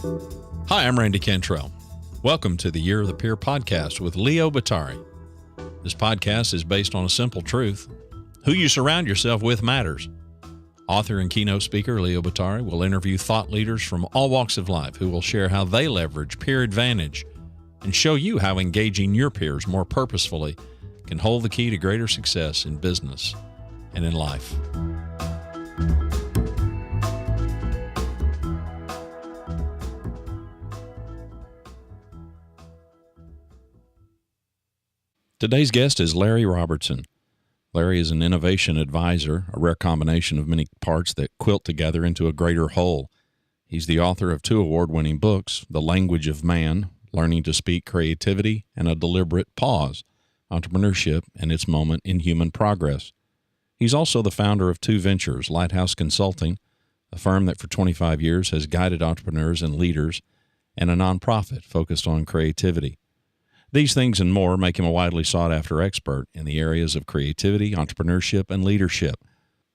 Hi, I'm Randy Cantrell. Welcome to the Year of the Peer podcast with Leo Bottary. This podcast is based on a simple truth. Who you surround yourself with matters. Author and keynote speaker Leo Bottary will interview thought leaders from all walks of life who will share how they leverage peer advantage and show you how engaging your peers more purposefully can hold the key to greater success in business and in life. Today's guest is Larry Robertson. Larry is an innovation advisor, a rare combination of many parts that quilt together into a greater whole. He's the author of 2 award-winning books, The Language of Man, Learning to Speak Creativity and a Deliberate Pause, Entrepreneurship and Its Moment in Human Progress. He's also the founder of 2 ventures, Lighthouse Consulting, a firm that for 25 years has guided entrepreneurs and leaders, and a nonprofit focused on creativity. These things and more make him a widely sought-after expert in the areas of creativity, entrepreneurship, and leadership.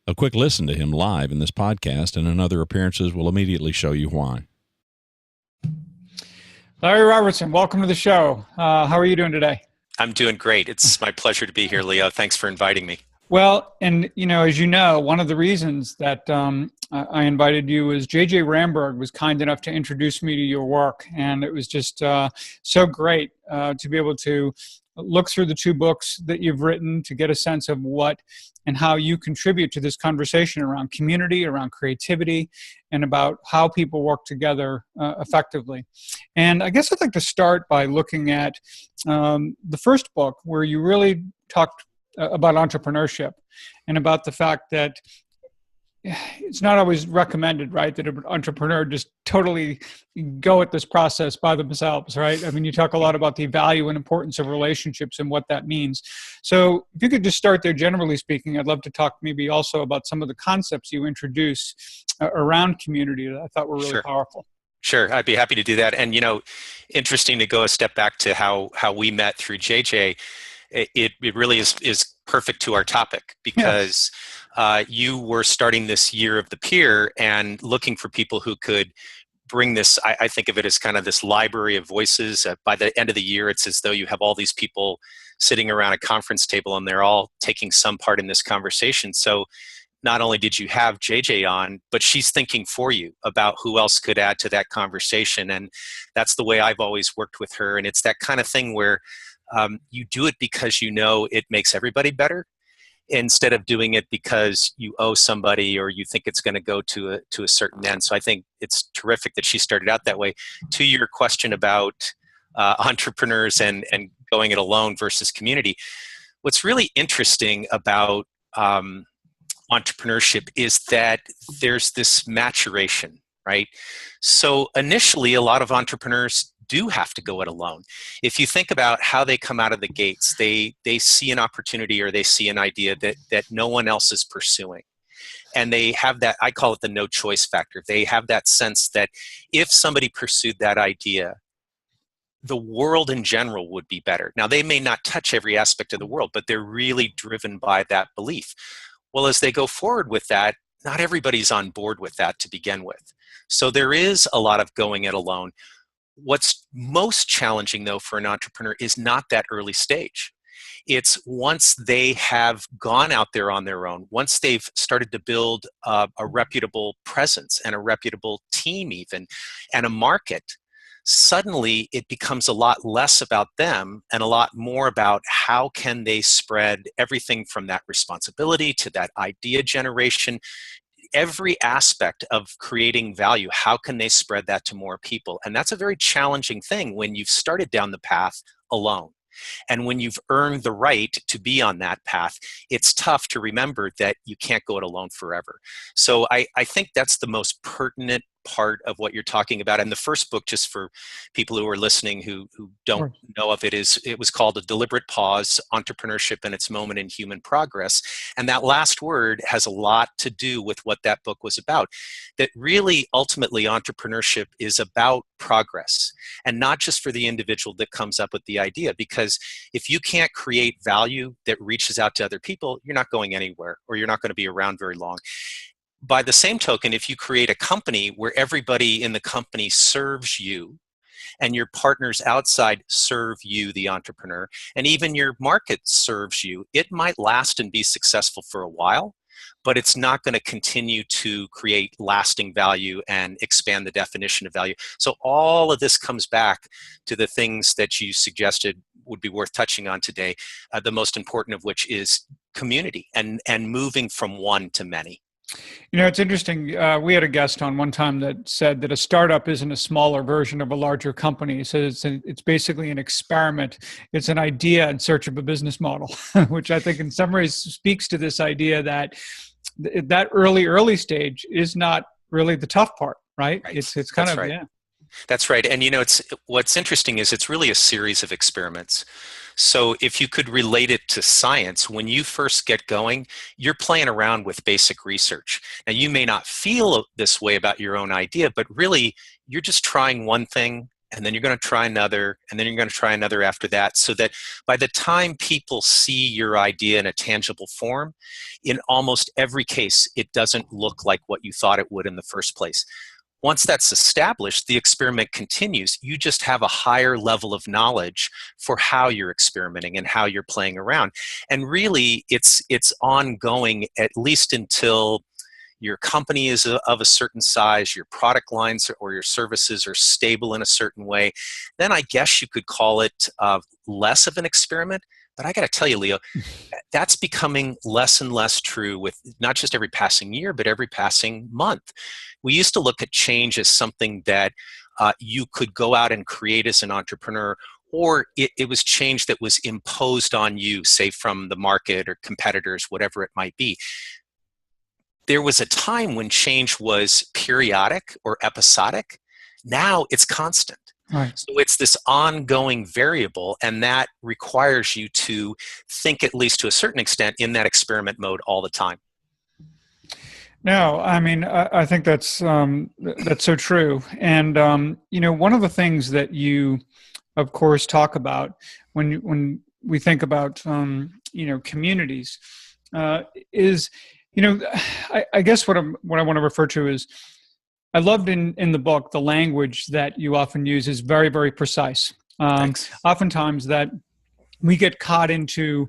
A quick listen to him live in this podcast and in other appearances will immediately show you why. Larry Robertson, welcome to the show. How are you doing today? I'm doing great. It's my pleasure to be here, Leo. Thanks for inviting me. Well, and as you know, one of the reasons that I invited you was J.J. Ramberg was kind enough to introduce me to your work, and it was just so great to be able to look through the 2 books that you've written to get a sense of what and how you contribute to this conversation around community, around creativity, and about how people work together effectively. And I guess I'd like to start by looking at the first book where you really talked about entrepreneurship and about the fact that it's not always recommended, right, that an entrepreneur just totally go at this process by themselves, right? I mean, you talk a lot about the value and importance of relationships and what that means. So if you could just start there, generally speaking, I'd love to talk maybe also about some of the concepts you introduce around community that I thought were really powerful. Sure, I'd be happy to do that. And, interesting to go a step back to how we met through JJ. It really is perfect to our topic because you were starting this year of the peer and looking for people who could bring this. I think of it as kind of this library of voices. By the end of the year, it's as though you have all these people sitting around a conference table and they're all taking some part in this conversation. So not only did you have JJ on, but she's thinking for you about who else could add to that conversation. And that's the way I've always worked with her. And it's that kind of thing where you do it because you know it makes everybody better instead of doing it because you owe somebody or you think it's going to go to a certain end. So I think it's terrific that she started out that way. To your question about entrepreneurs and going it alone versus community, what's really interesting about entrepreneurship is that there's this maturation, right? So initially, a lot of entrepreneurs do have to go it alone. If you think about how they come out of the gates, they see an opportunity or they see an idea that no one else is pursuing. And they have that, I call it the no choice factor. They have that sense that if somebody pursued that idea, the world in general would be better. Now, they may not touch every aspect of the world, but they're really driven by that belief. Well, as they go forward with that, not everybody's on board with that to begin with. So there is a lot of going it alone. What's most challenging, though, for an entrepreneur is not that early stage. It's once they have gone out there on their own, once they've started to build a reputable presence and a reputable team even, and a market, suddenly it becomes a lot less about them and a lot more about how can they spread everything from that responsibility to that idea generation. Every aspect of creating value, how can they spread that to more people? And that's a very challenging thing when you've started down the path alone. And when you've earned the right to be on that path, it's tough to remember that you can't go it alone forever. So I think that's the most pertinent part of what you're talking about. And the first book, just for people who are listening who don't know of it, it was called A Deliberate Pause, Entrepreneurship and Its Moment in Human Progress. And that last word has a lot to do with what that book was about. That really, ultimately, entrepreneurship is about progress, and not just for the individual that comes up with the idea. Because if you can't create value that reaches out to other people, you're not going anywhere, or you're not going to be around very long. by the same token, if you create a company where everybody in the company serves you, and your partners outside serve you, the entrepreneur, and even your market serves you, it might last and be successful for a while, but it's not going to continue to create lasting value and expand the definition of value. So all of this comes back to the things that you suggested would be worth touching on today, the most important of which is community and moving from one to many. It's interesting. We had a guest on one time that said that a startup isn't a smaller version of a larger company. So it's basically an experiment. It's an idea in search of a business model, which I think in some ways speaks to this idea that that early stage is not really the tough part, right? It's kind That's of, right. yeah. That's right. And it's what's interesting is it's really a series of experiments. So if you could relate it to science, when you first get going, you're playing around with basic research. Now, you may not feel this way about your own idea, but really you're just trying one thing, and then you're going to try another, and then you're going to try another after that, so that by the time people see your idea in a tangible form, in almost every case, it doesn't look like what you thought it would in the first place. Once that's established, the experiment continues. You just have a higher level of knowledge for how you're experimenting and how you're playing around. And really, it's ongoing at least until your company is of a certain size, your product lines or your services are stable in a certain way. Then I guess you could call it less of an experiment. But I got to tell you, Leo, that's becoming less and less true with not just every passing year, but every passing month. We used to look at change as something that you could go out and create as an entrepreneur, or it was change that was imposed on you, say from the market or competitors, whatever it might be. There was a time when change was periodic or episodic. Now it's constant. Right. So it's this ongoing variable, and that requires you to think, at least to a certain extent, in that experiment mode all the time. No, I mean, I think that's so true. And one of the things that you, of course, talk about when we think about communities is, I guess what I want to refer to is, I loved in the book the language that you often use is very, very precise. Oftentimes that we get caught into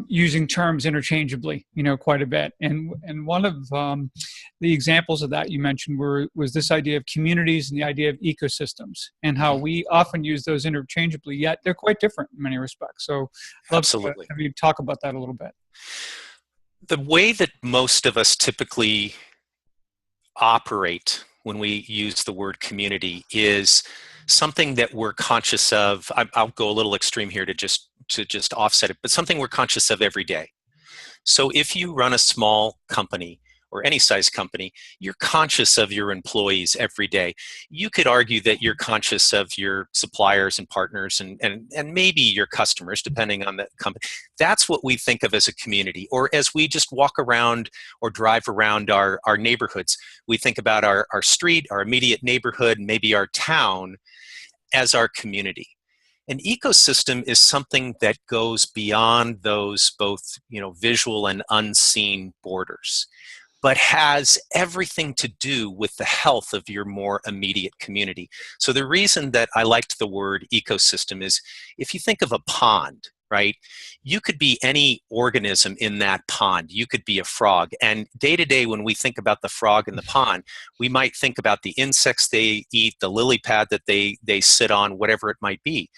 using terms interchangeably, quite a bit. And one of the examples of that you mentioned was this idea of communities and the idea of ecosystems, and how we often use those interchangeably, yet they're quite different in many respects. So I'd love to have you talk about that a little bit. The way that most of us typically operate when we use the word community is something that we're conscious of. I'll go a little extreme here to just offset it, but something we're conscious of every day. So if you run a small company or any size company, you're conscious of your employees every day. You could argue that you're conscious of your suppliers and partners and maybe your customers, depending on the company. That's what we think of as a community. Or as we just walk around or drive around our neighborhoods, we think about our street, our immediate neighborhood, maybe our town as our community. An ecosystem is something that goes beyond those both, visual and unseen borders, but has everything to do with the health of your more immediate community. So the reason that I liked the word ecosystem is, if you think of a pond, right? You could be any organism in that pond. You could be a frog. And day to day, when we think about the frog in the pond, we might think about the insects they eat, the lily pad that they sit on, whatever it might be.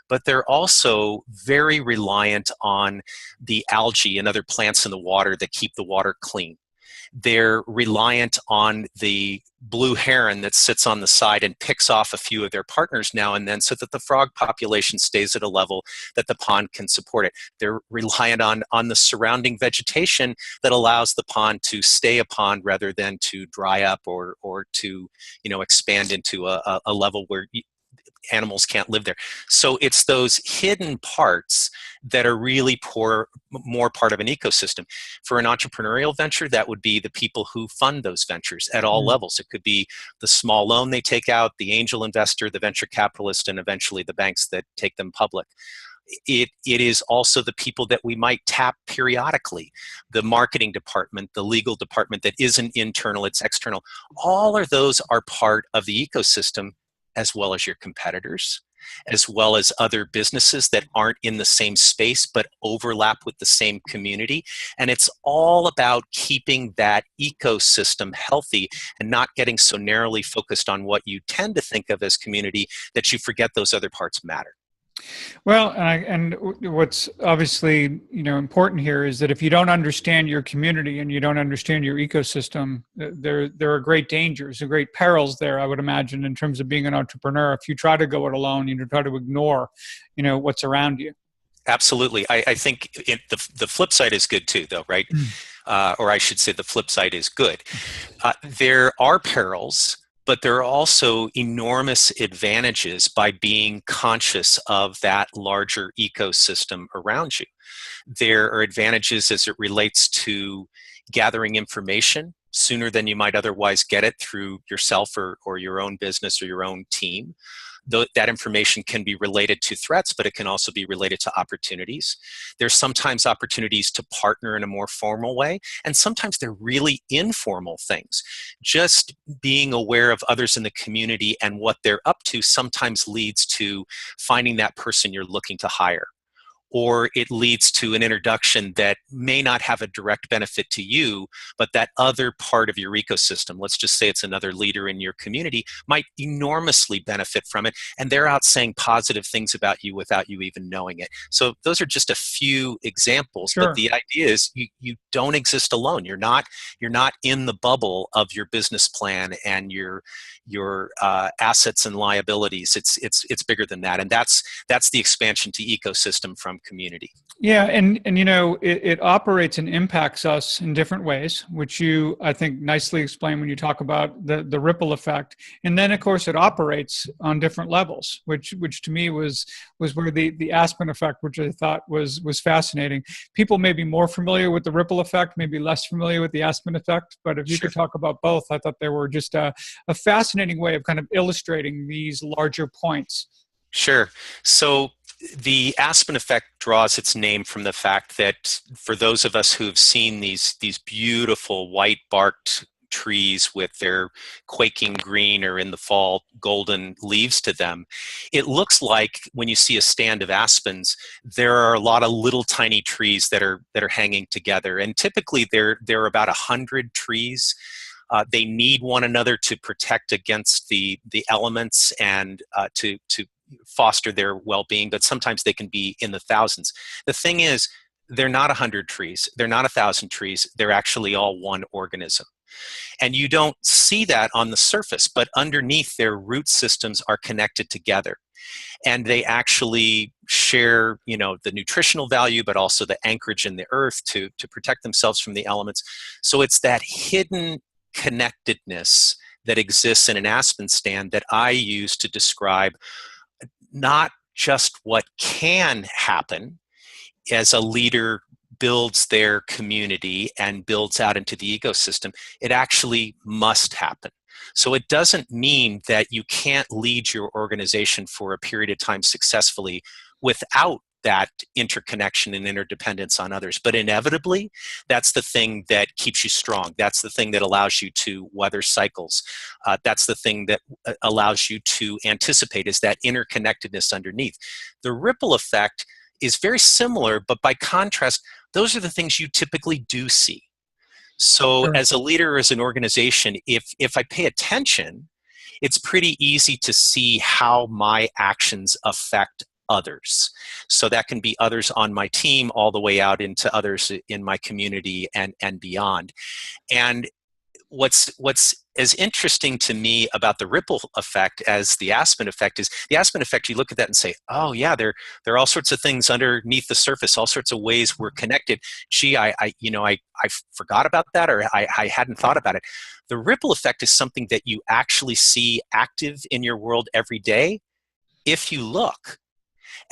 But they're also very reliant on the algae and other plants in the water that keep the water clean. They're reliant on the blue heron that sits on the side and picks off a few of their partners now and then, so that the frog population stays at a level that the pond can support it. They're reliant on the surrounding vegetation that allows the pond to stay a pond rather than to dry up or to expand into a level where animals can't live there. So it's those hidden parts that are really more part of an ecosystem. For an entrepreneurial venture, that would be the people who fund those ventures at all levels. It could be the small loan they take out, the angel investor, the venture capitalist, and eventually the banks that take them public. it is also the people that we might tap periodically, the marketing department, the legal department that isn't internal, it's external. All of those are part of the ecosystem, as well as your competitors, as well as other businesses that aren't in the same space but overlap with the same community. And it's all about keeping that ecosystem healthy and not getting so narrowly focused on what you tend to think of as community that you forget those other parts matter. Well, and what's obviously important here is that if you don't understand your community and you don't understand your ecosystem, there are great dangers and great perils there, I would imagine, in terms of being an entrepreneur. If you try to go it alone, you try to ignore, what's around you. Absolutely. I think the flip side is good too, though, right? Or I should say the flip side is good. There are perils, but there are also enormous advantages by being conscious of that larger ecosystem around you. There are advantages as it relates to gathering information sooner than you might otherwise get it through yourself or your own business or your own team. That information can be related to threats, but it can also be related to opportunities. There's sometimes opportunities to partner in a more formal way, and sometimes they're really informal things. Just being aware of others in the community and what they're up to sometimes leads to finding that person you're looking to hire. Or it leads to an introduction that may not have a direct benefit to you, but that other part of your ecosystem, let's just say it's another leader in your community, might enormously benefit from it, and they're out saying positive things about you without you even knowing it. So those are just a few examples, Sure. But the idea is you don't exist alone. You're not in the bubble of your business plan and your assets and liabilities. It's bigger than that, and that's the expansion to ecosystem from community. Yeah, and it operates and impacts us in different ways, which you, I think, nicely explain when you talk about the ripple effect. And then, of course, it operates on different levels, which to me was where the Aspen Effect, which I thought was fascinating. People may be more familiar with the ripple effect, maybe less familiar with the Aspen Effect, but if you Sure. could talk about both, I thought they were just a fascinating way of kind of illustrating these larger points. Sure. So the Aspen Effect draws its name from the fact that for those of us who have seen these beautiful white-barked trees with their quaking green or in the fall golden leaves to them, it looks like when you see a stand of aspens, there are a lot of little tiny trees that are hanging together. And typically there are about 100 trees. They need one another to protect against the elements and to foster their well-being, but sometimes they can be in the thousands. The thing is, they're not 100 trees, they're not 1,000 trees, they're actually all one organism. And you don't see that on the surface, but underneath their root systems are connected together. And they actually share, the nutritional value, but also the anchorage in the earth to protect themselves from the elements. So it's that hidden connectedness that exists in an aspen stand that I use to describe not just what can happen as a leader builds their community and builds out into the ecosystem, it actually must happen. So it doesn't mean that you can't lead your organization for a period of time successfully without that interconnection and interdependence on others. But inevitably, that's the thing that keeps you strong. That's the thing that allows you to weather cycles. That's the thing that allows you to anticipate, is that interconnectedness underneath. The ripple effect is very similar, but by contrast, those are the things you typically do see. So Sure. as a leader, as an organization, if I pay attention, it's pretty easy to see how my actions affect others. So that can be others on my team all the way out into others in my community and beyond. And what's as interesting to me about the ripple effect as the Aspen Effect is, the Aspen Effect, you look at that and say, oh yeah, there are all sorts of things underneath the surface, all sorts of ways we're connected. Gee, I forgot about that, or I hadn't thought about it. The ripple effect is something that you actually see active in your world every day if you look.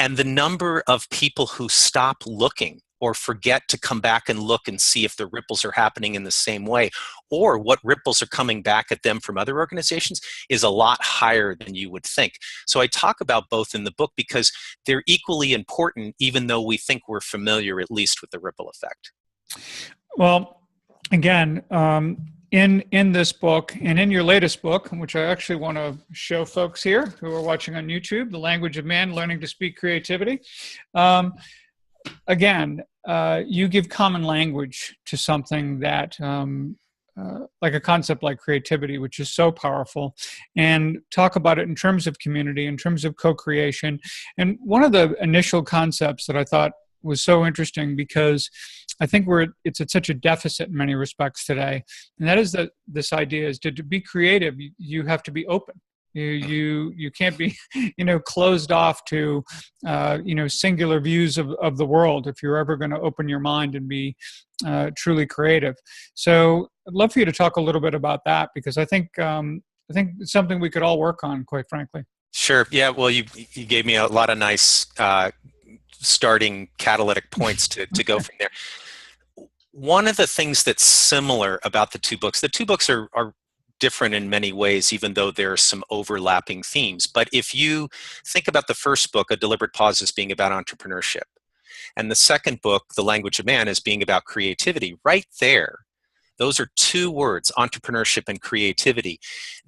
And the number of people who stop looking or forget to come back and look and see if the ripples are happening in the same way, or what ripples are coming back at them from other organizations, is a lot higher than you would think. So I talk about both in the book because they're equally important, even though we think we're familiar at least with the ripple effect. Well, again, in this book and in your latest book, which I actually want to show folks here who are watching on YouTube, The Language of Man, Learning to Speak Creativity. Again, you give common language to something that, like a concept like creativity, which is so powerful, and talk about it in terms of community, in terms of co-creation. And one of the initial concepts that I thought was so interesting, because I think it's at such a deficit in many respects today, and that is that this idea is to be creative, you have to be open. You can't be, closed off to, singular views of the world if you're ever going to open your mind and be truly creative. So I'd love for you to talk a little bit about that, because I think it's something we could all work on, quite frankly. Sure. Yeah. Well, you gave me a lot of nice starting catalytic points to go from there. One of the things that's similar about the two books are different in many ways, even though there are some overlapping themes. But if you think about the first book, A Deliberate Pause, as being about entrepreneurship, and the second book, The Language of Man, as being about creativity, right there, those are two words, entrepreneurship and creativity,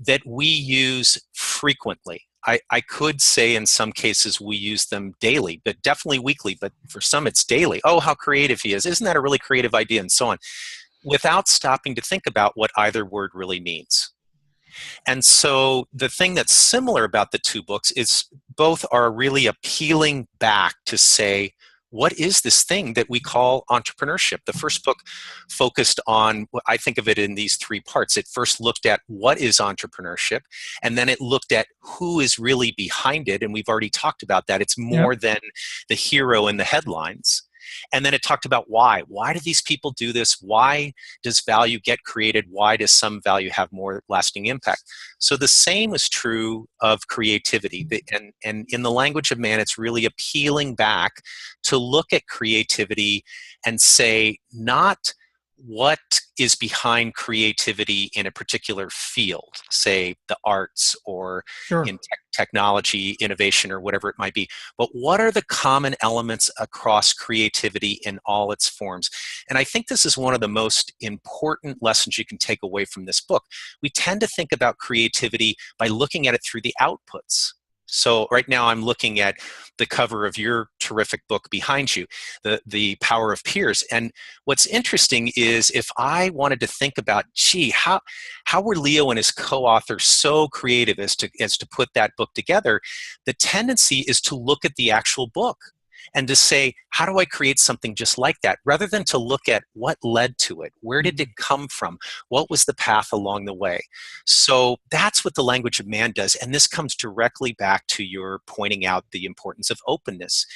that we use frequently. I could say in some cases we use them daily, but definitely weekly, but for some it's daily. Oh, how creative he is. Isn't that a really creative idea? And so on, without stopping to think about what either word really means. And so the thing that's similar about the two books is both are really appealing back to say, what is this thing that we call entrepreneurship? The first book focused on, I think of it in these three parts. It first looked at what is entrepreneurship, and then it looked at who is really behind it, and we've already talked about that. It's more than the hero in the headlines. And then it talked about why. Why do these people do this? Why does value get created? Why does some value have more lasting impact? So the same is true of creativity. And in The Language of Man, it's really appealing back to look at creativity and say, not what is behind creativity in a particular field, say the arts or in technology, innovation, or whatever it might be, but what are the common elements across creativity in all its forms? And I think this is one of the most important lessons you can take away from this book. We tend to think about creativity by looking at it through the outputs. So right now I'm looking at the cover of your terrific book behind you, The Power of Peers. And what's interesting is if I wanted to think about, gee, how were Leo and his co-authors so creative as to put that book together, the tendency is to look at the actual book and to say, how do I create something just like that? Rather than to look at what led to it, where did it come from, what was the path along the way? So that's what The Language of Man does. And this comes directly back to your pointing out the importance of openness.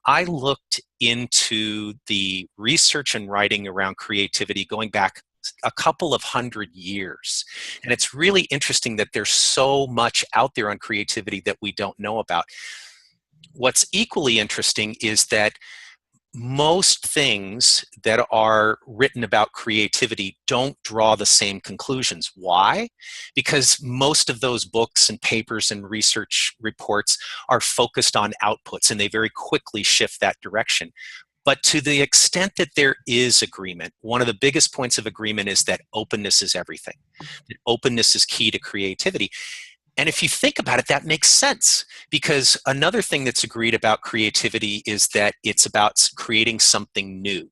I looked into the research and writing around creativity going back a couple of 100 years. And it's really interesting that there's so much out there on creativity that we don't know about. What's equally interesting is that most things that are written about creativity don't draw the same conclusions. Why? Because most of those books and papers and research reports are focused on outputs, and they very quickly shift that direction. But to the extent that there is agreement, one of the biggest points of agreement is that openness is everything. That openness is key to creativity. And if you think about it, that makes sense, because another thing that's agreed about creativity is that it's about creating something new.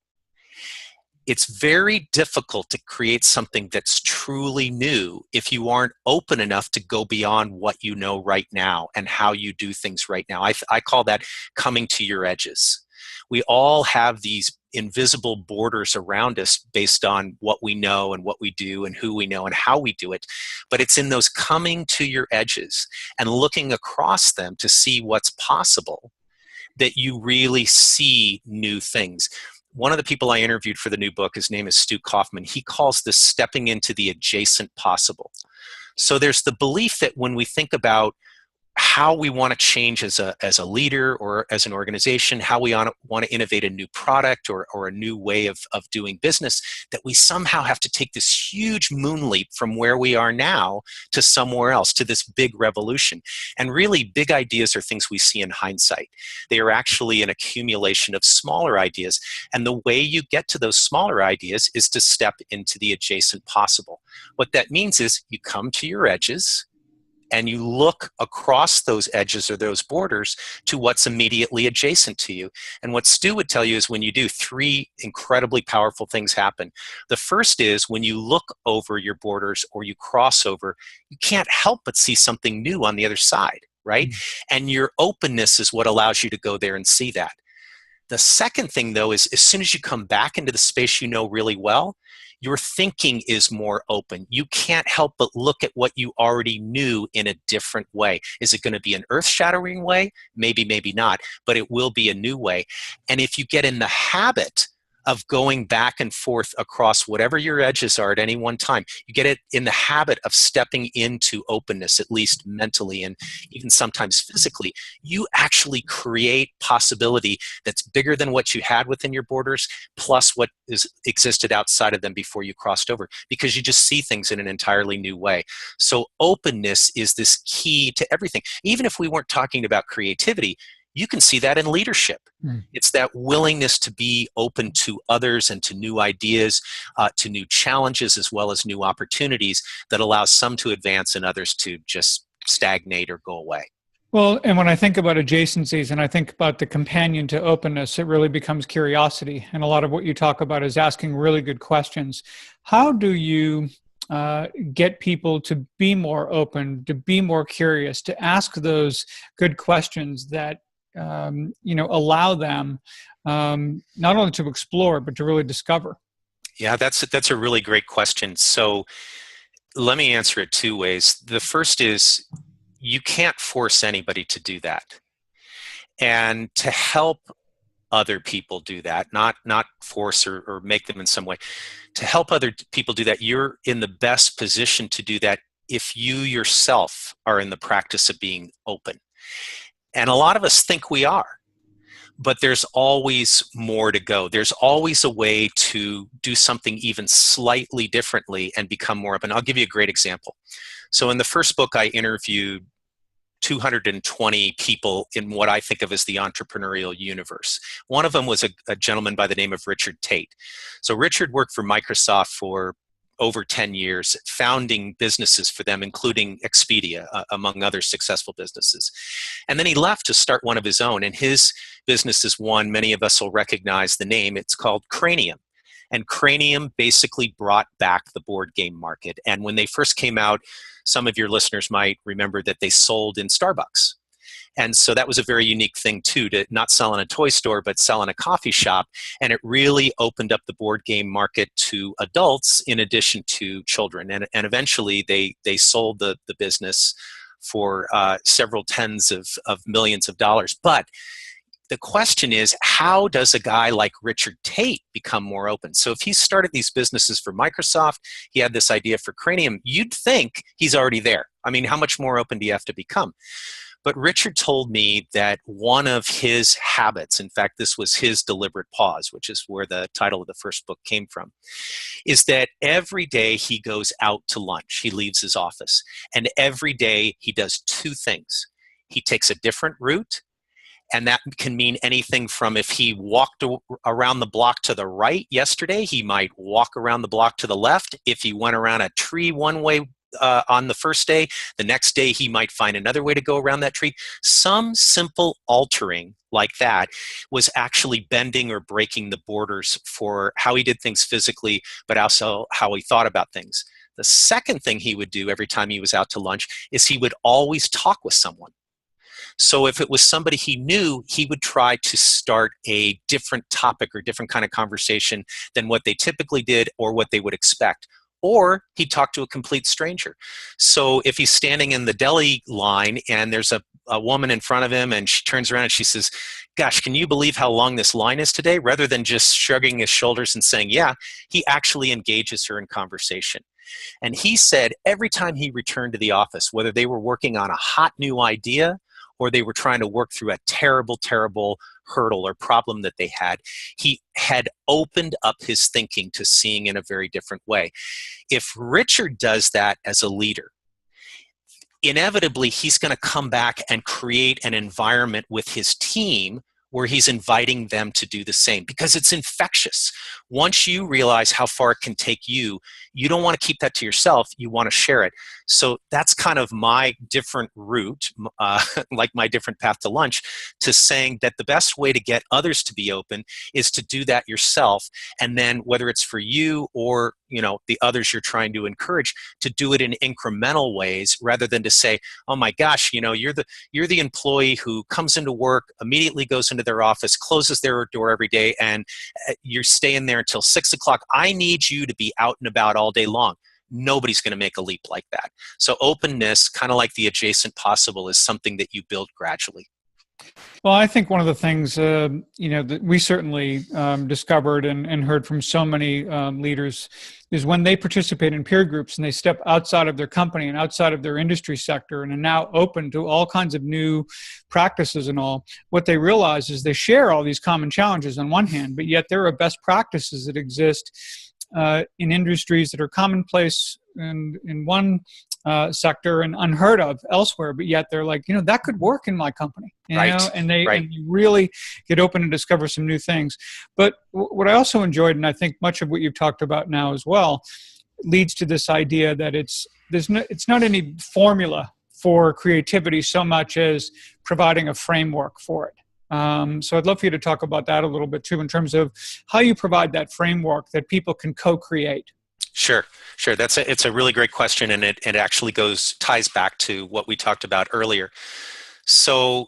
It's very difficult to create something that's truly new if you aren't open enough to go beyond what you know right now and how you do things right now. I call that coming to your edges. We all have these invisible borders around us based on what we know and what we do and who we know and how we do it. But it's in those coming to your edges and looking across them to see what's possible that you really see new things. One of the people I interviewed for the new book, his name is Stu Kaufman, he calls this stepping into the adjacent possible. So there's the belief that when we think about how we want to change as a leader or as an organization, how we want to innovate a new product or a new way of doing business, that we somehow have to take this huge moon leap from where we are now to somewhere else, to this big revolution. And really, big ideas are things we see in hindsight. They are actually an accumulation of smaller ideas. And the way you get to those smaller ideas is to step into the adjacent possible. What that means is you come to your edges, and you look across those edges or those borders to what's immediately adjacent to you. And what Stu would tell you is when you do, three incredibly powerful things happen. The first is when you look over your borders or you cross over, you can't help but see something new on the other side, right? Mm-hmm. And your openness is what allows you to go there and see that. The second thing, though, is as soon as you come back into the space you know really well, your thinking is more open. You can't help but look at what you already knew in a different way. Is it going to be an earth-shattering way? Maybe, maybe not, but it will be a new way. And if you get in the habit of going back and forth across whatever your edges are at any one time, you get it in the habit of stepping into openness, at least mentally and even sometimes physically, you actually create possibility that's bigger than what you had within your borders, plus what existed outside of them before you crossed over, because you just see things in an entirely new way. So openness is this key to everything. Even if we weren't talking about creativity, you can see that in leadership. It's that willingness to be open to others and to new ideas, to new challenges, as well as new opportunities that allows some to advance and others to just stagnate or go away. Well, and when I think about adjacencies and I think about the companion to openness, it really becomes curiosity. And a lot of what you talk about is asking really good questions. How do you get people to be more open, to be more curious, to ask those good questions that allow them not only to explore, but to really discover? Yeah, that's a really great question. So let me answer it two ways. The first is you can't force anybody to do that. And to help other people do that, not force or make them in some way, to help other people do that, you're in the best position to do that if you yourself are in the practice of being open. And a lot of us think we are, but there's always more to go. There's always a way to do something even slightly differently and become more open. I'll give you a great example. So in the first book, I interviewed 220 people in what I think of as the entrepreneurial universe. One of them was a gentleman by the name of Richard Tate. So Richard worked for Microsoft for over 10 years, founding businesses for them, including Expedia, among other successful businesses. And then he left to start one of his own. And his business is one, many of us will recognize the name. It's called Cranium. And Cranium basically brought back the board game market. And when they first came out, some of your listeners might remember that they sold in Starbucks. And so that was a very unique thing, too, to not sell in a toy store, but sell in a coffee shop. And it really opened up the board game market to adults in addition to children. And eventually they sold the business for several tens of millions of dollars. But the question is, how does a guy like Richard Tate become more open? So if he started these businesses for Microsoft, he had this idea for Cranium, you'd think he's already there. I mean, how much more open do you have to become? But Richard told me that one of his habits, in fact, this was his deliberate pause, which is where the title of the first book came from, is that every day he goes out to lunch. He leaves his office. And every day he does two things. He takes a different route, and that can mean anything from if he walked around the block to the right yesterday, he might walk around the block to the left. If he went around a tree one way on the first day, the next day he might find another way to go around that tree. Some simple altering like that was actually bending or breaking the borders for how he did things physically, but also how he thought about things. The second thing he would do every time he was out to lunch is he would always talk with someone. So if it was somebody he knew, he would try to start a different topic or different kind of conversation than what they typically did or what they would expect. Or he'd talk to a complete stranger. So if he's standing in the deli line and there's a woman in front of him and she turns around and she says, gosh, can you believe how long this line is today? Rather than just shrugging his shoulders and saying, yeah, he actually engages her in conversation. And he said every time he returned to the office, whether they were working on a hot new idea or they were trying to work through a terrible, terrible hurdle or problem that they had, he had opened up his thinking to seeing in a very different way. If Richard does that as a leader, inevitably he's going to come back and create an environment with his team where he's inviting them to do the same, because it's infectious. Once you realize how far it can take you, you don't want to keep that to yourself, you want to share it. So that's kind of my different route, like my different path to lunch, to saying that the best way to get others to be open is to do that yourself. And then whether it's for you or the others you're trying to encourage, to do it in incremental ways rather than to say, oh my gosh, you're the employee who comes into work, immediately goes into their office, closes their door every day, and you're staying there until 6 o'clock. I need you to be out and about all day long. Nobody's going to make a leap like that. So openness, kind of like the adjacent possible, is something that you build gradually. Well, I think one of the things, that we certainly discovered and heard from so many leaders is when they participate in peer groups and they step outside of their company and outside of their industry sector and are now open to all kinds of new practices and all, what they realize is they share all these common challenges on one hand, but yet there are best practices that exist in industries that are commonplace in one sector and unheard of elsewhere, but yet they're like, that could work in my company, and you really get open and discover some new things. But what I also enjoyed, and I think much of what you've talked about now as well, leads to this idea that it's not any formula for creativity so much as providing a framework for it. So I'd love for you to talk about that a little bit too, in terms of how you provide that framework that people can co-create. Sure. It's a really great question, and it actually ties back to what we talked about earlier. So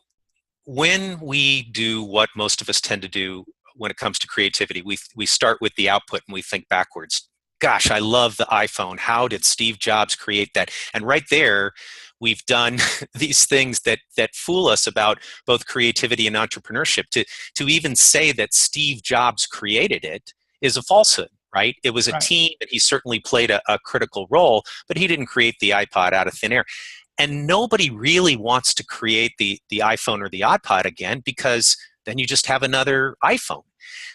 when we do what most of us tend to do when it comes to creativity, we start with the output and we think backwards. Gosh, I love the iPhone. How did Steve Jobs create that? And right there, we've done these things that fool us about both creativity and entrepreneurship. To even say that Steve Jobs created it is a falsehood. Right? It was a team, and he certainly played a critical role, but he didn't create the iPod out of thin air. And nobody really wants to create the iPhone or the iPod again, because then you just have another iPhone.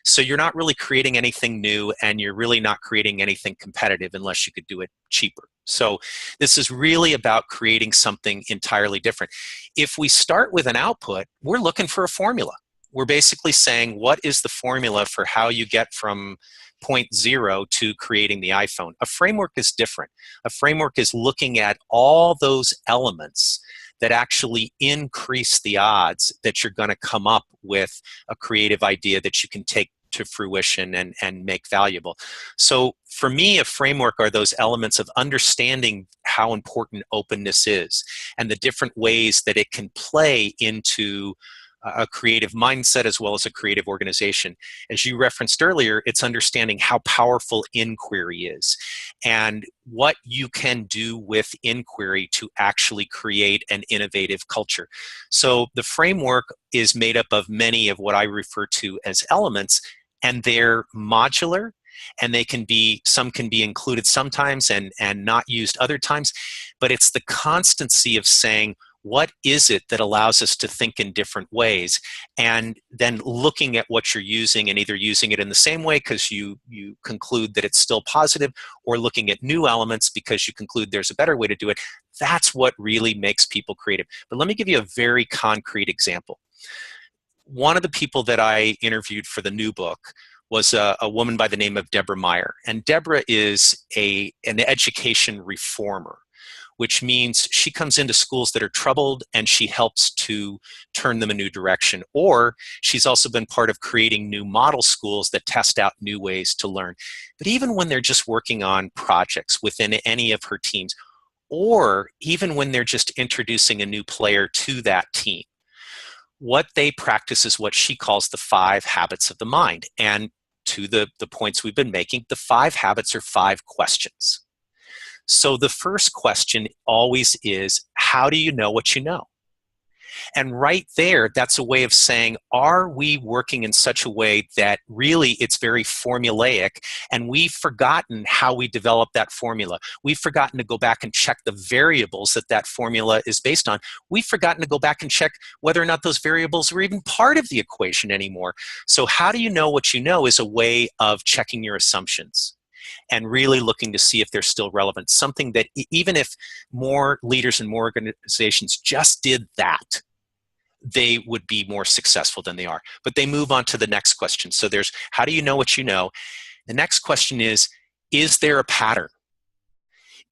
So you're not really creating anything new, and you're really not creating anything competitive unless you could do it cheaper. So this is really about creating something entirely different. If we start with an output, we're looking for a formula. We're basically saying, what is the formula for how you get from point zero to creating the iPhone? A framework is different. A framework is looking at all those elements that actually increase the odds that you're going to come up with a creative idea that you can take to fruition and make valuable. So for me, a framework are those elements of understanding how important openness is and the different ways that it can play into a creative mindset as well as a creative organization. As you referenced earlier, it's understanding how powerful inquiry is and what you can do with inquiry to actually create an innovative culture. So the framework is made up of many of what I refer to as elements, and they're modular, and some can be included sometimes and not used other times, but it's the constancy of saying, what is it that allows us to think in different ways? And then looking at what you're using and either using it in the same way because you conclude that it's still positive, or looking at new elements because you conclude there's a better way to do it. That's what really makes people creative. But let me give you a very concrete example. One of the people that I interviewed for the new book was a woman by the name of Deborah Meyer. And Deborah is an education reformer, which means she comes into schools that are troubled and she helps to turn them a new direction. Or she's also been part of creating new model schools that test out new ways to learn. But even when they're just working on projects within any of her teams, or even when they're just introducing a new player to that team, what they practice is what she calls the 5 habits of the mind. And to the points we've been making, the 5 habits are 5 questions. So the first question always is, how do you know what you know? And right there, that's a way of saying, are we working in such a way that really it's very formulaic, and we've forgotten how we developed that formula. We've forgotten to go back and check the variables that that formula is based on. We've forgotten to go back and check whether or not those variables were even part of the equation anymore. So how do you know what you know is a way of checking your assumptions and really looking to see if they're still relevant. Something that even if more leaders and more organizations just did that, they would be more successful than they are. But they move on to the next question. So there's, how do you know what you know? The next question is there a pattern?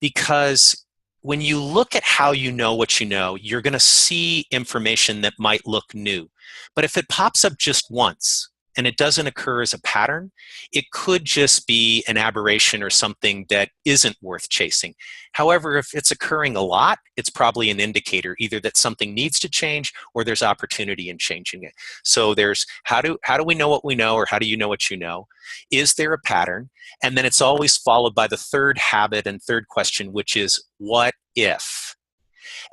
Because when you look at how you know what you know, you're going to see information that might look new. But if it pops up just once, and it doesn't occur as a pattern, it could just be an aberration or something that isn't worth chasing. However, if it's occurring a lot, it's probably an indicator either that something needs to change or there's opportunity in changing it. So there's how do we know what we know, or how do you know what you know? Is there a pattern? And then it's always followed by the third habit and third question, which is what if?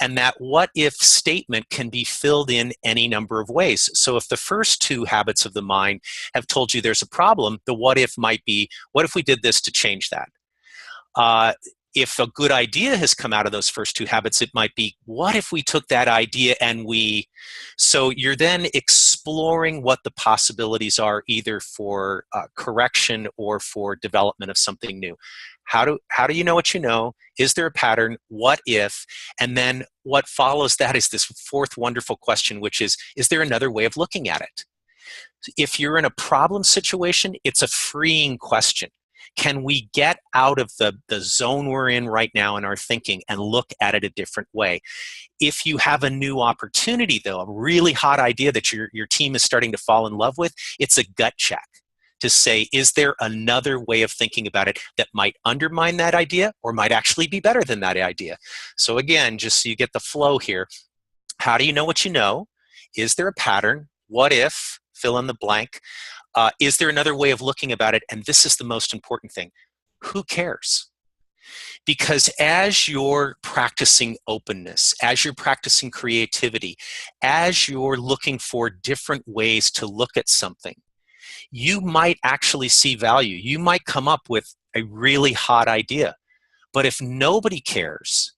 And that what if statement can be filled in any number of ways. So if the first two habits of the mind have told you there's a problem, the what if might be, what if we did this to change that? If a good idea has come out of those first two habits, it might be, what if we took that idea and we... So you're then exploring what the possibilities are, either for correction or for development of something new. How do you know what you know? Is there a pattern? What if? And then what follows that is this fourth wonderful question, which is there another way of looking at it? If you're in a problem situation, it's a freeing question. Can we get out of the zone we're in right now in our thinking and look at it a different way? If you have a new opportunity, though, a really hot idea that your team is starting to fall in love with, it's a gut check to say, is there another way of thinking about it that might undermine that idea or might actually be better than that idea? So again, just so you get the flow here, how do you know what you know? Is there a pattern? What if? Fill in the blank. Is there another way of looking about it? And this is the most important thing. Who cares? Because as you're practicing openness, as you're practicing creativity, as you're looking for different ways to look at something, you might actually see value. You might come up with a really hot idea. But if nobody cares,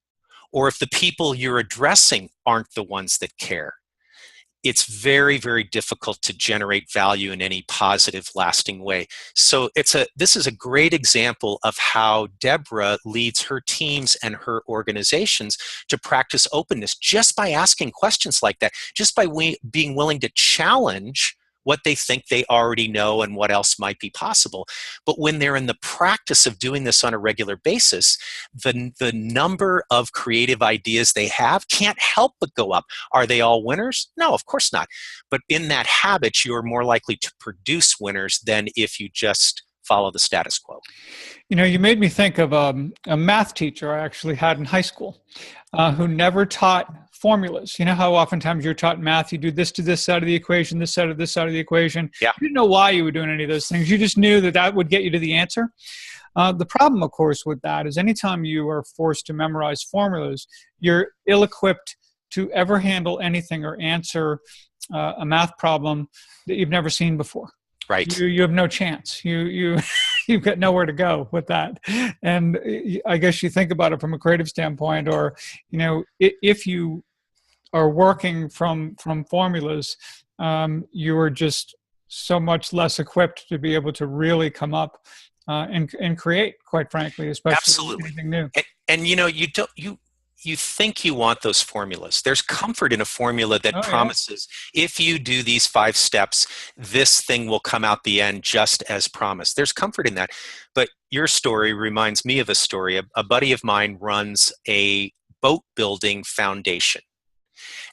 or if the people you're addressing aren't the ones that care, it's very, very difficult to generate value in any positive, lasting way. So this is a great example of how Deborah leads her teams and her organizations to practice openness just by asking questions like that, just by being willing to challenge what they think they already know and what else might be possible. But when they're in the practice of doing this on a regular basis, the number of creative ideas they have can't help but go up. Are they all winners? No, of course not. But in that habit, you're more likely to produce winners than if you just follow the status quo. You know, you made me think of a math teacher I actually had in high school who never taught formulas. You know how oftentimes you're taught math, you do this to this side of the equation, this side of this side of the equation. Yeah. You didn't know why you were doing any of those things. You just knew that that would get you to the answer. The problem, of course, with that is anytime you are forced to memorize formulas, you're ill-equipped to ever handle anything or answer a math problem that you've never seen before. Right. You have no chance. You've got nowhere to go with that. And I guess you think about it from a creative standpoint, or, you know, if you are working from formulas, you are just so much less equipped to be able to really come up and create, quite frankly, especially Absolutely. anything new. And you know, you think you want those formulas. There's comfort in a formula that promises, if you do these 5 steps, this thing will come out the end just as promised. There's comfort in that. But your story reminds me of a story. A buddy of mine runs a boat building foundation.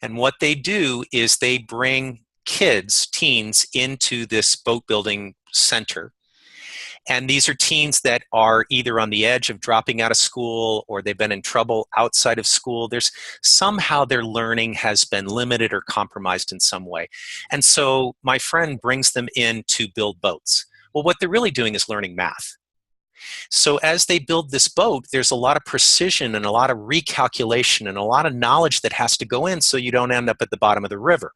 And what they do is they bring teens into this boat building center. And these are teens that are either on the edge of dropping out of school, or they've been in trouble outside of school. There's somehow their learning has been limited or compromised in some way. And so my friend brings them in to build boats. Well, what they're really doing is learning math. So as they build this boat, there's a lot of precision and a lot of recalculation and a lot of knowledge that has to go in so you don't end up at the bottom of the river.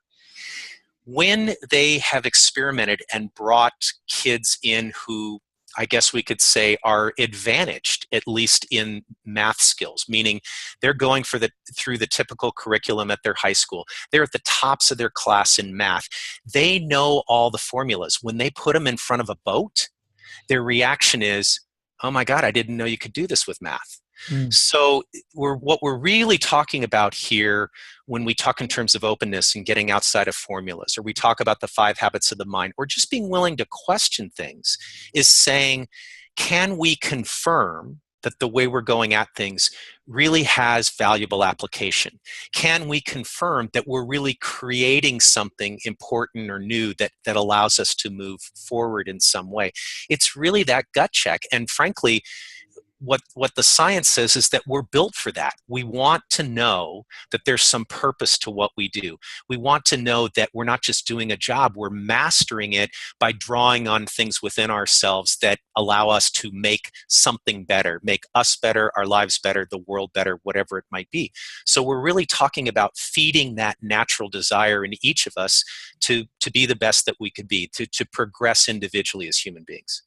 When they have experimented and brought kids in who, I guess we could say, are advantaged, at least in math skills, meaning they're going through the typical curriculum at their high school. They're at the tops of their class in math. They know all the formulas. When they put them in front of a boat, their reaction is, oh my God, I didn't know you could do this with math. So what we're really talking about here when we talk in terms of openness and getting outside of formulas, or we talk about the 5 habits of the mind, or just being willing to question things, is saying, can we confirm that the way we're going at things really has valuable application? Can we confirm that we're really creating something important or new that allows us to move forward in some way? It's really that gut check. And frankly, what the science says is that we're built for that. We want to know that there's some purpose to what we do. We want to know that we're not just doing a job, we're mastering it by drawing on things within ourselves that allow us to make something better, make us better, our lives better, the world better, whatever it might be. So we're really talking about feeding that natural desire in each of us to be the best that we could be, to progress individually as human beings.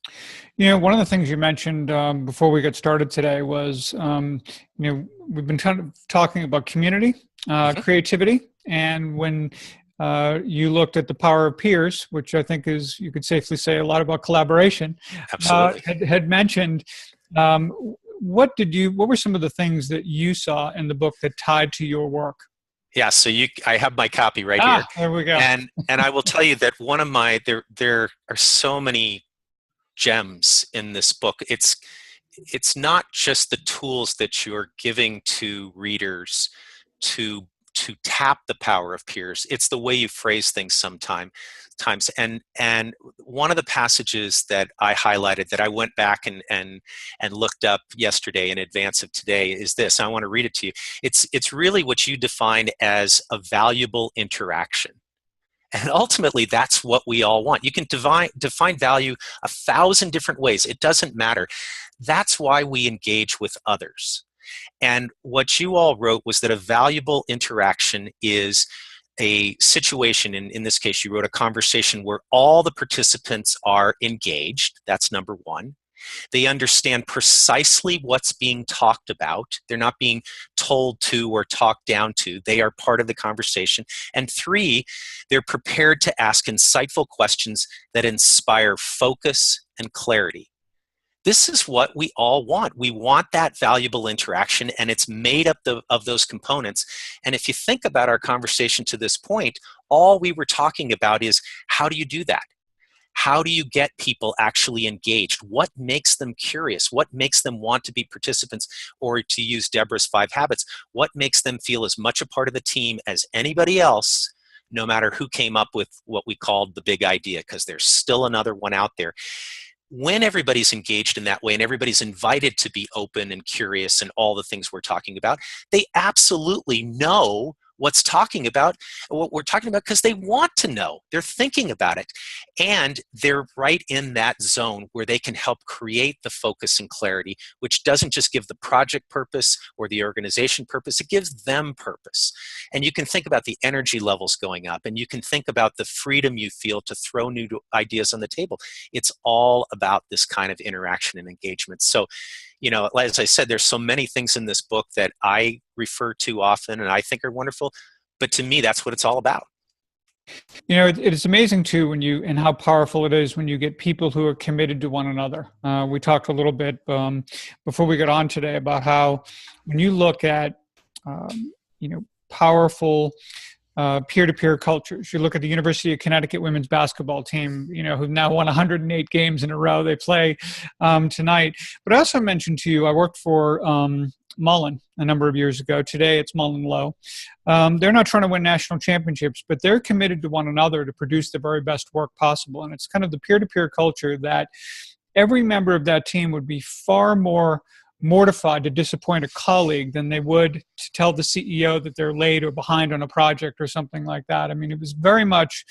You know, one of the things you mentioned before we got started today was, we've been kind of talking about community, creativity, and when you looked at the power of peers, which I think is, you could safely say, a lot about collaboration. Absolutely. Had mentioned, what were some of the things that you saw in the book that tied to your work? Yeah, so I have my copy right here. There we go. And I will tell you that one of my there are so many gems in this book. It's not just the tools that you're giving to readers to tap the power of peers. It's the way you phrase things sometimes. And one of the passages that I highlighted that I went back and looked up yesterday in advance of today is this. I want to read it to you. It's really what you defined as a valuable interaction. And ultimately, that's what we all want. You can define value 1,000 different ways. It doesn't matter. That's why we engage with others. And what you all wrote was that a valuable interaction is a situation, in this case, you wrote a conversation where all the participants are engaged. That's number one. They understand precisely what's being talked about. They're not being told to or talked down to. They are part of the conversation. And 3, they're prepared to ask insightful questions that inspire focus and clarity. This is what we all want. We want that valuable interaction, and it's made up of those components. And if you think about our conversation to this point, all we were talking about is, how do you do that? How do you get people actually engaged? What makes them curious? What makes them want to be participants? Or to use Deborah's 5 habits, what makes them feel as much a part of the team as anybody else, no matter who came up with what we called the big idea, because there's still another one out there. When everybody's engaged in that way and everybody's invited to be open and curious and all the things we're talking about, they absolutely know what we're talking about because they want to know. They're thinking about it. And they're right in that zone where they can help create the focus and clarity, which doesn't just give the project purpose or the organization purpose, it gives them purpose. And you can think about the energy levels going up, and you can think about the freedom you feel to throw new ideas on the table. It's all about this kind of interaction and engagement. So, as I said, there's so many things in this book that I refer to often and I think are wonderful, but to me, that's what it's all about. It's amazing too and how powerful it is when you get people who are committed to one another. We talked a little bit before we got on today about how when you look at, powerful peer-to-peer cultures. You look at the University of Connecticut women's basketball team, who've now won 108 games in a row. They play tonight. But I also mentioned to you, I worked for Mullen a number of years ago. Today it's Mullen Low. They're not trying to win national championships, but they're committed to one another to produce the very best work possible. And it's kind of the peer-to-peer culture that every member of that team would be far more mortified to disappoint a colleague than they would to tell the CEO that they're late or behind on a project or something like that. I mean, it was very much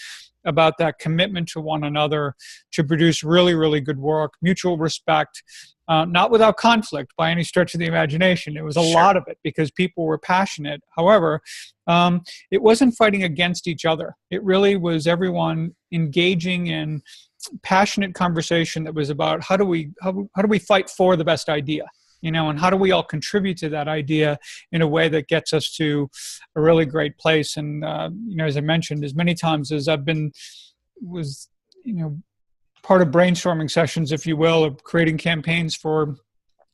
about that commitment to one another to produce really, really good work, mutual respect, not without conflict by any stretch of the imagination. It was a Sure. lot of it because people were passionate. However, it wasn't fighting against each other. It really was everyone engaging in passionate conversation that was about how do we fight for the best idea, and how do we all contribute to that idea in a way that gets us to a really great place. And as I mentioned, as many times as I've was part of brainstorming sessions, if you will, of creating campaigns for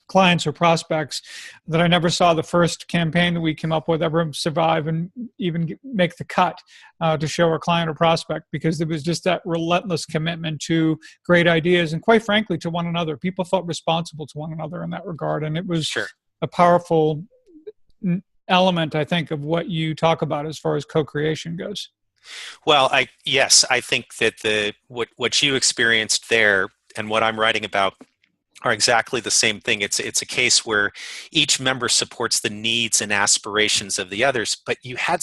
clients or prospects, that I never saw the first campaign that we came up with ever survive and even make the cut to show our client or prospect, because there was just that relentless commitment to great ideas and, quite frankly, to one another. People felt responsible to one another in that regard, and it was Sure. a powerful element, I think, of what you talk about as far as co-creation goes. Well, I think that what you experienced there and what I'm writing about are exactly the same thing. It's a case where each member supports the needs and aspirations of the others. But you had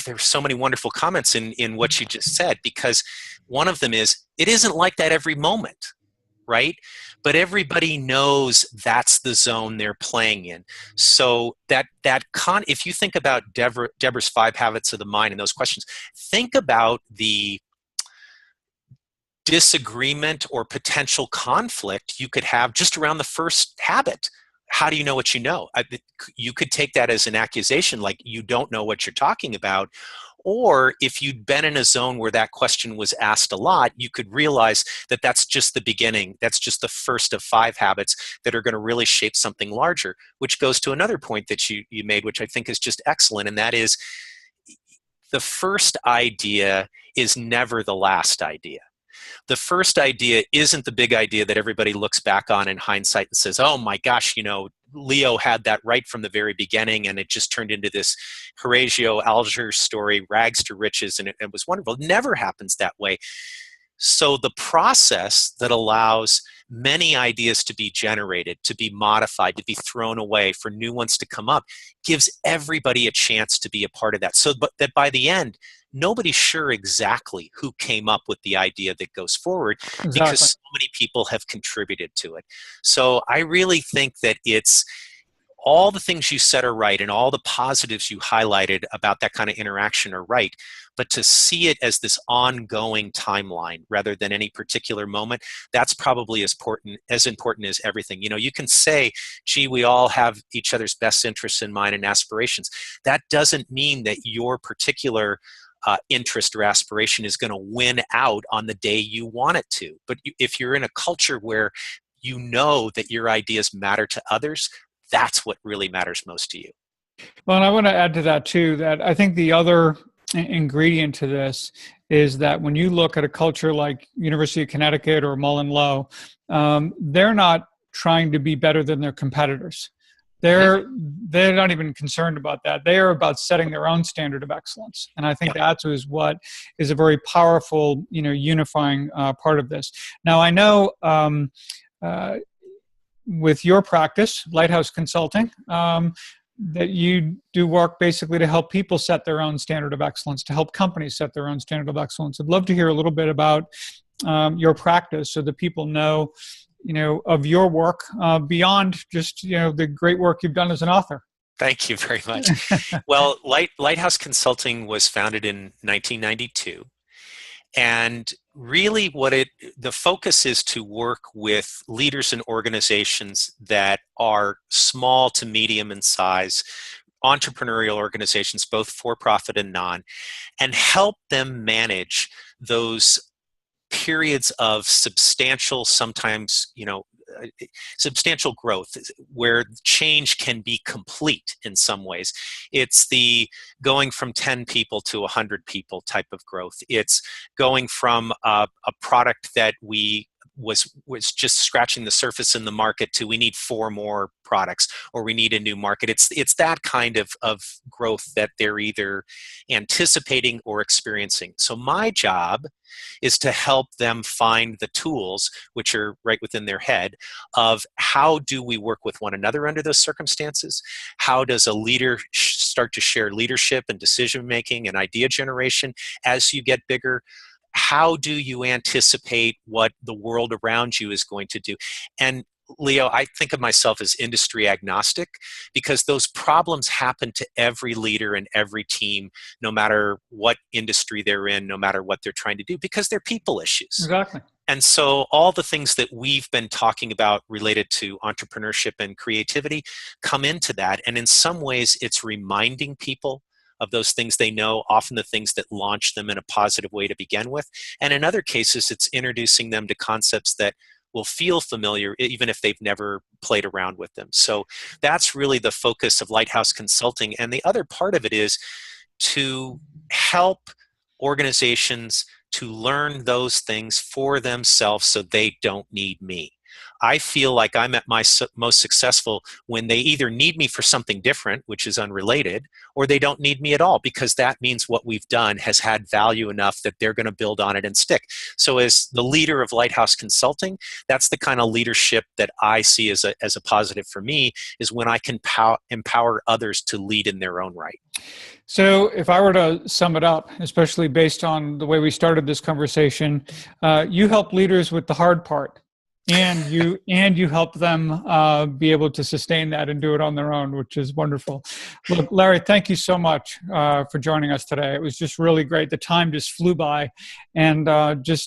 there were so many wonderful comments in what you just said, because one of them is, it isn't like that every moment, right? But everybody knows that's the zone they're playing in. So if you think about Deborah's 5 habits of the mind and those questions, think about the disagreement or potential conflict you could have just around the first habit. How do you know what you know? You could take that as an accusation, like you don't know what you're talking about. Or if you'd been in a zone where that question was asked a lot, you could realize that that's just the beginning. That's just the first of 5 habits that are going to really shape something larger, which goes to another point that you made, which I think is just excellent. And that is, the first idea is never the last idea. The first idea isn't the big idea that everybody looks back on in hindsight and says, oh my gosh, Leo had that right from the very beginning, and it just turned into this Horatio Alger story, rags to riches, and it was wonderful. It never happens that way. So the process that allows many ideas to be generated, to be modified, to be thrown away, for new ones to come up, gives everybody a chance to be a part of that. So that by the end, nobody's sure exactly who came up with the idea that goes forward, Exactly. because so many people have contributed to it. So I really think that it's all the things you said are right, and all the positives you highlighted about that kind of interaction are right. But to see it as this ongoing timeline rather than any particular moment, that's probably as important as everything. You can say, gee, we all have each other's best interests in mind and aspirations. That doesn't mean that your particular interest or aspiration is going to win out on the day you want it to. But if you're in a culture where you know that your ideas matter to others, that's what really matters most to you. Well, and I want to add to that too, that I think the other ingredient to this is that when you look at a culture like University of Connecticut or Mullen-Lowe, they're not trying to be better than their competitors. They're not even concerned about that. They are about setting their own standard of excellence, and I think that is what is a very powerful, unifying part of this. Now, I know with your practice, Lighthouse Consulting, that you do work basically to help people set their own standard of excellence, to help companies set their own standard of excellence. I'd love to hear a little bit about your practice, so that people know of your work beyond just, the great work you've done as an author. Thank you very much. Well, Lighthouse Consulting was founded in 1992. And really the focus is to work with leaders and organizations that are small to medium in size, entrepreneurial organizations, both for-profit and non, and help them manage those periods of substantial, sometimes, substantial growth where change can be complete in some ways. It's the going from 10 people to 100 people type of growth. It's going from a product that was just scratching the surface in the market to we need 4 more products, or we need a new market. It's that kind of growth that they're either anticipating or experiencing. So my job is to help them find the tools, which are right within their head, of how do we work with one another under those circumstances? How does a leader start to share leadership and decision making and idea generation as you get bigger? how do you anticipate what the world around you is going to do? And Leo, I think of myself as industry agnostic because those problems happen to every leader and every team, no matter what industry they're in, no matter what they're trying to do, because they're people issues. Exactly. And so all the things that we've been talking about related to entrepreneurship and creativity come into that. And in some ways, it's reminding people of those things they know, often the things that launch them in a positive way to begin with. And in other cases, it's introducing them to concepts that will feel familiar even if they've never played around with them. So that's really the focus of Lighthouse Consulting. And the other part of it is to help organizations to learn those things for themselves so they don't need me. I feel like I'm at my most successful when they either need me for something different, which is unrelated, or they don't need me at all, because that means what we've done has had value enough that they're going to build on it and stick. So as the leader of Lighthouse Consulting, that's the kind of leadership that I see as a positive for me, is when I can empower others to lead in their own right. So if I were to sum it up, especially based on the way we started this conversation, you help leaders with the hard part. And you help them be able to sustain that and do it on their own, which is wonderful. Look, Larry, thank you so much for joining us today. It was just really great. The time just flew by, and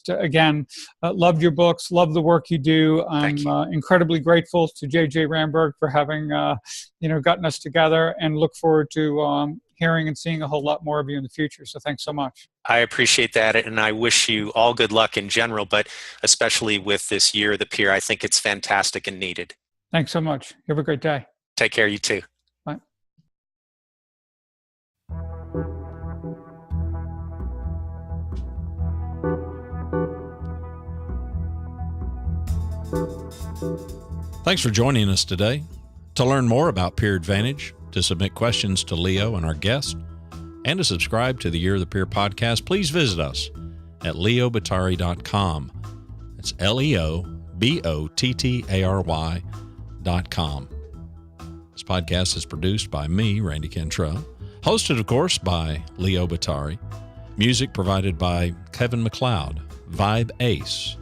again, loved your books, love the work you do. I'm incredibly grateful to J.J. Ramberg for having gotten us together, and look forward to hearing and seeing a whole lot more of you in the future. So thanks so much. I appreciate that, and I wish you all good luck in general, but especially with this year of the peer. I think it's fantastic and needed. Thanks so much. You have a great day. Take care, you too. Bye. Thanks for joining us today. To learn more about Peer Advantage, to submit questions to Leo and our guest, and to subscribe to the Year of the Peer podcast, please visit us at leobottary.com. It's leobottary.com. This podcast is produced by me, Randy Cantrell, hosted, of course, by Leo Bottary. Music provided by Kevin MacLeod, Vibe Ace,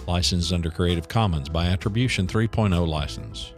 licensed under Creative Commons by Attribution 3.0 license.